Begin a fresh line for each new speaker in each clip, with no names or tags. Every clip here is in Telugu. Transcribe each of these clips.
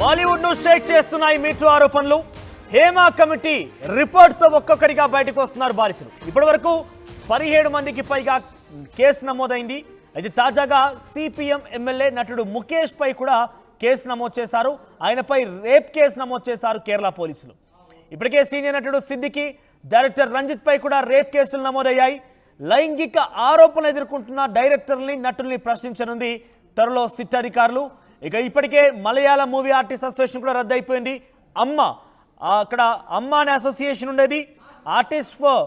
బాలీవుడ్ ను షేక్ చేస్తున్నాయి మీటూ ఆరోపణలు. హేమా కమిటీ రిపోర్ట్ తో ఒక్కొక్కరిగా బయటకు వస్తున్నారు బాధితులు. ఇప్పటివరకు 17 మందికి పైగా కేసు నమోదైంది. అయితే తాజాగా సిపిఎం ఎమ్మెల్యే నటుడు ముఖేష్ పై కూడా కేసు నమోదు చేశారు. ఆయనపై రేప్ కేసు నమోదు చేశారు కేరళ పోలీసులు. ఇప్పటికే సీనియర్ నటుడు సిద్దికి, డైరెక్టర్ రంజిత్ పై కూడా రేప్ కేసులు నమోదయ్యాయి. లైంగిక ఆరోపణలు ఎదుర్కొంటున్న డైరెక్టర్ని, నటుల్ని ప్రశ్నించనుంది త్వరలో సిట్ అధికారులు. ఇక ఇప్పటికే మలయాళం మూవీ ఆర్టిస్ట్ అసోసియేషన్ కూడా రద్దయిపోయింది. అక్కడ అమ్మ అనే అసోసియేషన్ ఉండేది, artist for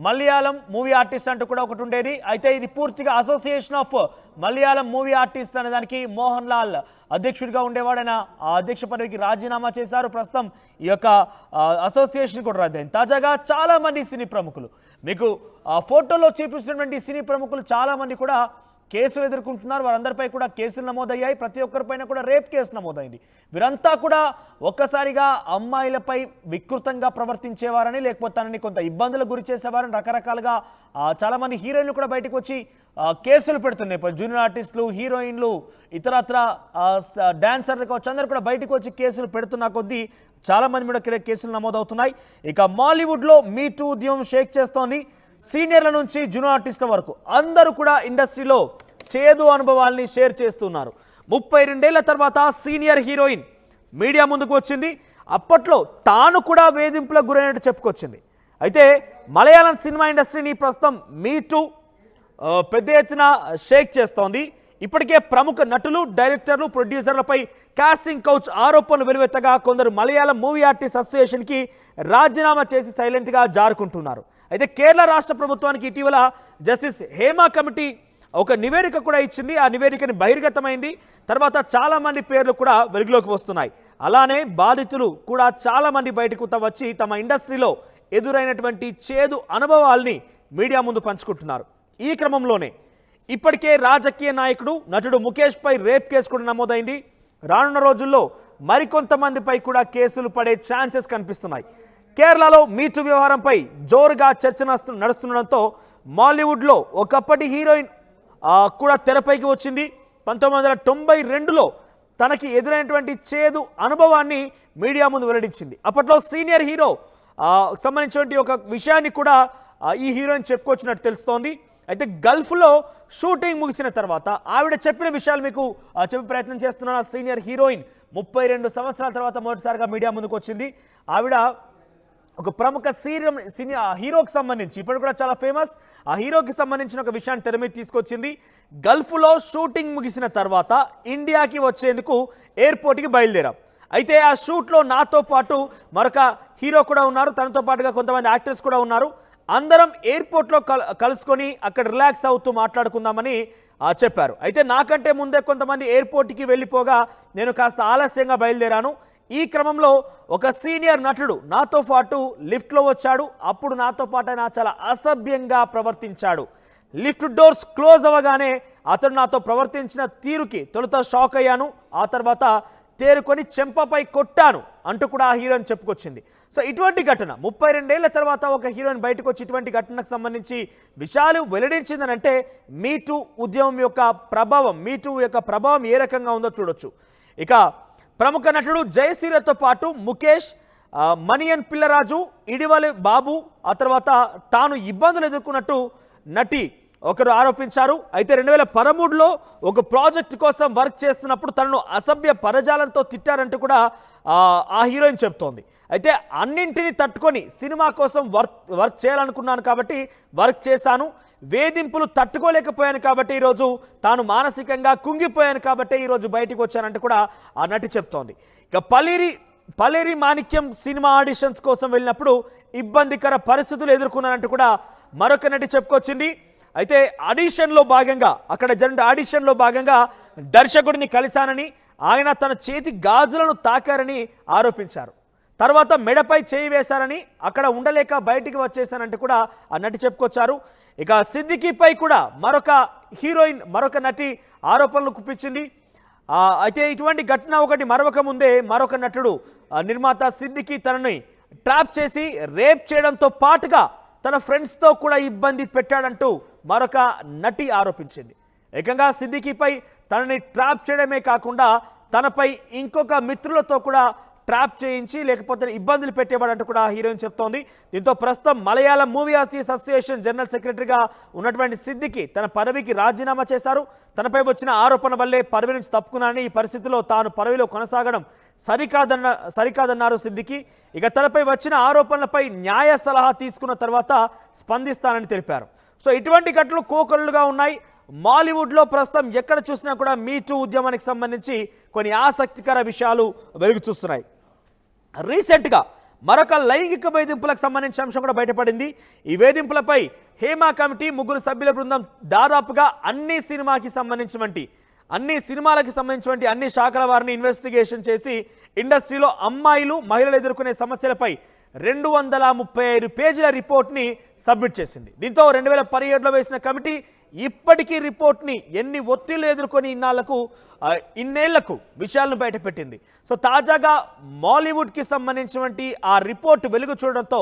Malayalam movie artist అంటూ కూడా ఒకటి ఉండేది. అయితే ఇది పూర్తిగా association of Malayalam movie artist అనే దానికి మోహన్ లాల్ అధ్యక్షుడిగా ఉండేవాడైన ఆ అధ్యక్ష పదవికి రాజీనామా చేశారు. ప్రస్తుతం ఈ యొక్క అసోసియేషన్ కూడా రద్దయింది. తాజాగా చాలా మంది సినీ ప్రముఖులు, మీకు ఫోటోలో చూపిస్తున్నటువంటి సినీ ప్రముఖులు చాలా మంది కూడా కేసులు ఎదుర్కొంటున్నారు. వారందరిపై కూడా కేసులు నమోదయ్యాయి. ప్రతి ఒక్కరిపైన కూడా రేప్ కేసు నమోదైంది. వీరంతా కూడా ఒక్కసారిగా అమ్మాయిలపై వికృతంగా ప్రవర్తించేవారని, లేకపోతే తనని కొంత ఇబ్బందులకు గురి చేసేవారని రకరకాలుగా చాలామంది హీరోయిన్లు కూడా బయటకు వచ్చి కేసులు పెడుతున్నాయి. జూనియర్ ఆర్టిస్టులు, హీరోయిన్లు, ఇతరత్ర డాన్సర్లు కావచ్చు, అందరూ కూడా బయటకు వచ్చి కేసులు పెడుతున్న కొద్దీ చాలామంది మీద కేసులు నమోదవుతున్నాయి. ఇక మాలీవుడ్లో మీటూ ఉద్యమం షేక్ చేస్తోంది. సీనియర్ల నుంచి జూనియర్ ఆర్టిస్టుల వరకు అందరూ కూడా ఇండస్ట్రీలో చేదు అనుభవాల్ని షేర్ చేస్తున్నారు. 32 ఏళ్ల తర్వాత సీనియర్ హీరోయిన్ మీడియా ముందుకు వచ్చింది. అప్పట్లో తాను కూడా వేధింపులకు గురైనట్టు చెప్పుకొచ్చింది. అయితే మలయాళం సినిమా ఇండస్ట్రీని ప్రస్తుతం మీటూ పెద్ద ఎత్తున షేక్ చేస్తోంది. ఇప్పటికే ప్రముఖ నటులు, డైరెక్టర్లు, ప్రొడ్యూసర్లపై కాస్టింగ్ కౌచ్ ఆరోపణలు వెలువెత్తగా కొందరు మలయాళం మూవీ ఆర్టిస్ట్ అసోసియేషన్కి రాజీనామా చేసి సైలెంట్గా జారుకుంటున్నారు. అయితే కేరళ రాష్ట్ర ప్రభుత్వానికి ఇటీవల జస్టిస్ హేమా కమిటీ ఒక నివేదిక కూడా ఇచ్చింది. ఆ నివేదికని బహిర్గతమైంది. తర్వాత చాలామంది పేర్లు కూడా వెలుగులోకి వస్తున్నాయి. అలానే బాధితులు కూడా చాలామంది బయటకు వచ్చి తమ ఇండస్ట్రీలో ఎదురైనటువంటి చేదు అనుభవాల్ని మీడియా ముందు పంచుకుంటున్నారు. ఈ క్రమంలోనే ఇప్పటికే రాజకీయ నాయకుడు, నటుడు ముఖేష్ పై రేప్ కేసు కూడా నమోదైంది. రానున్న రోజుల్లో మరికొంతమందిపై కూడా కేసులు పడే ఛాన్సెస్ కనిపిస్తున్నాయి. కేరళలో మీటూ వ్యవహారంపై జోరుగా చర్చ నడుస్తుండడంతో మాలీవుడ్లో ఒకప్పటి హీరోయిన్ కూడా తెరపైకి వచ్చింది. 1992లో తనకి ఎదురైనటువంటి చేదు అనుభవాన్ని మీడియా ముందు వెల్లడించింది. అప్పట్లో సీనియర్ హీరో సంబంధించినటువంటి ఒక విషయాన్ని కూడా ఈ హీరోయిన్ చెప్పుకొచ్చినట్టు తెలుస్తోంది. అయితే గల్ఫ్లో షూటింగ్ ముగిసిన తర్వాత ఆవిడ చెప్పిన విషయాలు మీకు చెప్పే ప్రయత్నం చేస్తున్న సీనియర్ హీరోయిన్ 32 సంవత్సరాల తర్వాత మొదటిసారిగా మీడియా ముందుకు వచ్చింది. ఆవిడ ఒక ప్రముఖ హీరోకి సంబంధించి, ఇప్పుడు కూడా చాలా ఫేమస్, ఆ హీరోకి సంబంధించిన ఒక విషయాన్ని తెర మీద తీసుకొచ్చింది. గల్ఫ్లో షూటింగ్ ముగిసిన తర్వాత ఇండియాకి వచ్చేందుకు ఎయిర్పోర్ట్కి బయలుదేరాం. అయితే ఆ షూట్లో నాతో పాటు మరొక హీరో కూడా ఉన్నారు, తనతో పాటుగా కొంతమంది యాక్టర్స్ కూడా ఉన్నారు. అందరం ఎయిర్పోర్ట్లో కలుసుకొని అక్కడ రిలాక్స్ అవుతూ మాట్లాడుకుందామని చెప్పారు. అయితే నాకంటే ముందే కొంతమంది ఎయిర్పోర్ట్కి వెళ్ళిపోగా నేను కాస్త ఆలస్యంగా బయలుదేరాను. ఈ క్రమంలో ఒక సీనియర్ నటుడు నాతో పాటు లిఫ్ట్లో వచ్చాడు. అప్పుడు నాతో పాటు ఆయన చాలా అసభ్యంగా ప్రవర్తించాడు. లిఫ్ట్ డోర్స్ క్లోజ్ అవ్వగానే అతడు నాతో ప్రవర్తించిన తీరుకి తొలుత షాక్ అయ్యాను. ఆ తర్వాత తేరుకొని చెంపపై కొట్టాను అంటూ కూడా ఆ హీరోయిన్ చెప్పుకొచ్చింది. సో ఇటువంటి ఘటన 32 ఏళ్ల తర్వాత ఒక హీరోయిన్ బయటకు వచ్చి ఇటువంటి ఘటనకు సంబంధించి విషయాలు వెల్లడించిందనంటే మీటూ ఉద్యమం యొక్క ప్రభావం, మీటూ యొక్క ప్రభావం ఏ రకంగా ఉందో చూడొచ్చు. ఇక ప్రముఖ నటుడు జయసూర్యతో పాటు ముఖేష్, మణియన్ పిల్లరాజు, ఇడివలి బాబు, ఆ తర్వాత తాను ఇబ్బందులు ఎదుర్కొన్నట్టు నటి ఒకరు ఆరోపించారు. అయితే 2013లో ఒక ప్రాజెక్ట్ కోసం వర్క్ చేస్తున్నప్పుడు తనను అసభ్య పదజాలంతో తిట్టారంటూ కూడా ఆ హీరోయిన్ చెప్తోంది. అయితే అన్నింటినీ తట్టుకొని సినిమా కోసం వర్క్ చేయాలనుకున్నాను కాబట్టి వర్క్ చేశాను, వేధింపులు తట్టుకోలేకపోయాను కాబట్టి ఈరోజు తాను మానసికంగా కుంగిపోయాను కాబట్టి ఈరోజు బయటకు వచ్చానంటూ కూడా ఆ నటి చెప్తోంది. ఇక పలేరి మాణిక్యం సినిమా ఆడిషన్స్ కోసం వెళ్ళినప్పుడు ఇబ్బందికర పరిస్థితులు ఎదుర్కొన్నానంటూ కూడా మరొక నటి చెప్పుకొచ్చింది. అయితే అక్కడ జరిగిన ఆడిషన్లో భాగంగా దర్శకుడిని కలిశానని, ఆయన తన చేతి గాజులను తాకారని ఆరోపించారు. తర్వాత మెడపై చేయి వేశారని, అక్కడ ఉండలేక బయటికి వచ్చేసానంటూ కూడా ఆ నటి చెప్పుకొచ్చారు. ఇక సిద్దికీపై కూడా మరొక నటి ఆరోపణలు కుప్పించింది. అయితే ఇటువంటి ఘటన ఒకటి మరొక ముందే మరొక నటుడు నిర్మాత సిద్దికీ తనని ట్రాప్ చేసి రేప్ చేయడంతో పాటుగా తన ఫ్రెండ్స్తో కూడా ఇబ్బంది పెట్టాడంటూ మరొక నటి ఆరోపించింది. ఏకంగా సిద్దికీపై తనని ట్రాప్ చేయడమే కాకుండా తనపై ఇంకొక మిత్రులతో కూడా ట్రాప్ చేయించి లేకపోతే ఇబ్బందులు పెట్టేవాడంటూ కూడా హీరోయిన్ చెప్తోంది. దీంతో ప్రస్తుతం Malayalam movie artist association general సెక్రటరీగా ఉన్నటువంటి సిద్దికి తన పదవికి రాజీనామా చేశారు. తనపై వచ్చిన ఆరోపణ వల్లే పదవి నుంచి తప్పుకున్నారని, ఈ పరిస్థితిలో తాను పదవిలో కొనసాగడం సరికాదన్నారు సిద్దికి. ఇక తనపై వచ్చిన ఆరోపణలపై న్యాయ సలహా తీసుకున్న తర్వాత స్పందిస్తానని తెలిపారు. సో ఇటువంటి ఘటనలు కోకొల్లుగా ఉన్నాయి. మాలీవుడ్లో ప్రస్తుతం ఎక్కడ చూసినా కూడా మీటూ ఉద్యమానికి సంబంధించి కొన్ని ఆసక్తికర విషయాలు వెలుగు చూస్తున్నాయి. రీసెంట్గా మరొక లైంగిక వేధింపులకు సంబంధించిన అంశం కూడా బయటపడింది. ఈ వేధింపులపై హేమా కమిటీ 3 సభ్యుల బృందం దాదాపుగా అన్ని సినిమాలకి సంబంధించినటువంటి అన్ని శాఖల వారిని ఇన్వెస్టిగేషన్ చేసి ఇండస్ట్రీలో అమ్మాయిలు మహిళలు ఎదుర్కొనే సమస్యలపై 235 పేజీల రిపోర్ట్ని సబ్మిట్ చేసింది. దీంతో 2017లో వేసిన కమిటీ ఇప్పటికీ రిపోర్ట్ని ఎన్ని ఒత్తిళ్లు ఎదుర్కొని ఇన్నేళ్లకు విషయాలను బయటపెట్టింది. సో తాజాగా మాలీవుడ్కి సంబంధించినటువంటి ఆ రిపోర్ట్ వెలుగు చూడడంతో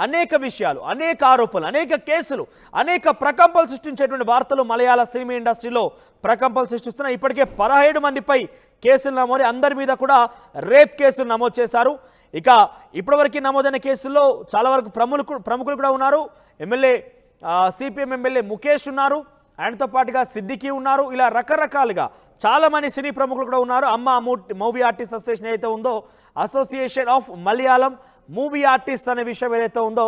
అనేక విషయాలు, అనేక ఆరోపణలు, అనేక కేసులు, అనేక ప్రకంపనలు సృష్టించేటువంటి వార్తలు మలయాళ సినిమా ఇండస్ట్రీలో ప్రకంపనలు సృష్టిస్తున్నాయి. ఇప్పటికే 17 మందిపై కేసులు నమోదు, అందరి మీద కూడా రేప్ కేసులు నమోదు చేశారు. ఇక ఇప్పటివరకు నమోదైన కేసుల్లో చాలా వరకు ప్రముఖులు కూడా ఉన్నారు. సిపిఎం ఎమ్మెల్యే ముఖేష్ ఉన్నారు, ఆయనతో పాటుగా సిద్దికి ఉన్నారు. ఇలా రకరకాలుగా చాలామంది సినీ ప్రముఖులు కూడా ఉన్నారు. మూవీ ఆర్టిస్ట్ అసోసియేషన్ ఏదైతే ఉందో, association of Malayalam movie artist అనే విషయం ఏదైతే ఉందో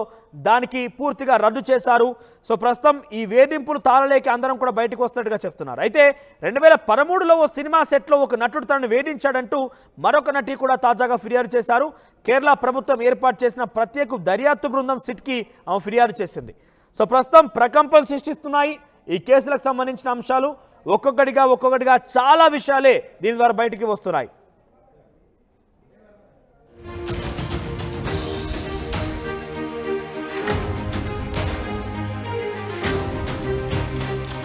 దానికి పూర్తిగా రద్దు చేశారు. సో ప్రస్తుతం ఈ వేధింపులు తాళలేక అందరం కూడా బయటకు వస్తున్నట్టుగా చెప్తున్నారు. అయితే 2013లో ఓ సినిమా సెట్లో ఒక నటుడు తనను వేధించాడంటూ మరొక నటి కూడా తాజాగా ఫిర్యాదు చేశారు. కేరళ ప్రభుత్వం ఏర్పాటు చేసిన ప్రత్యేక దర్యాప్తు బృందం సిట్కి ఆమె ఫిర్యాదు చేసింది. సో ప్రస్తుతం ప్రకంపనలు సృష్టిస్తున్నాయి ఈ కేసులకు సంబంధించిన అంశాలు. ఒక్కొక్కటిగా చాలా విషయాలే దీని ద్వారా బయటికి వస్తున్నాయి.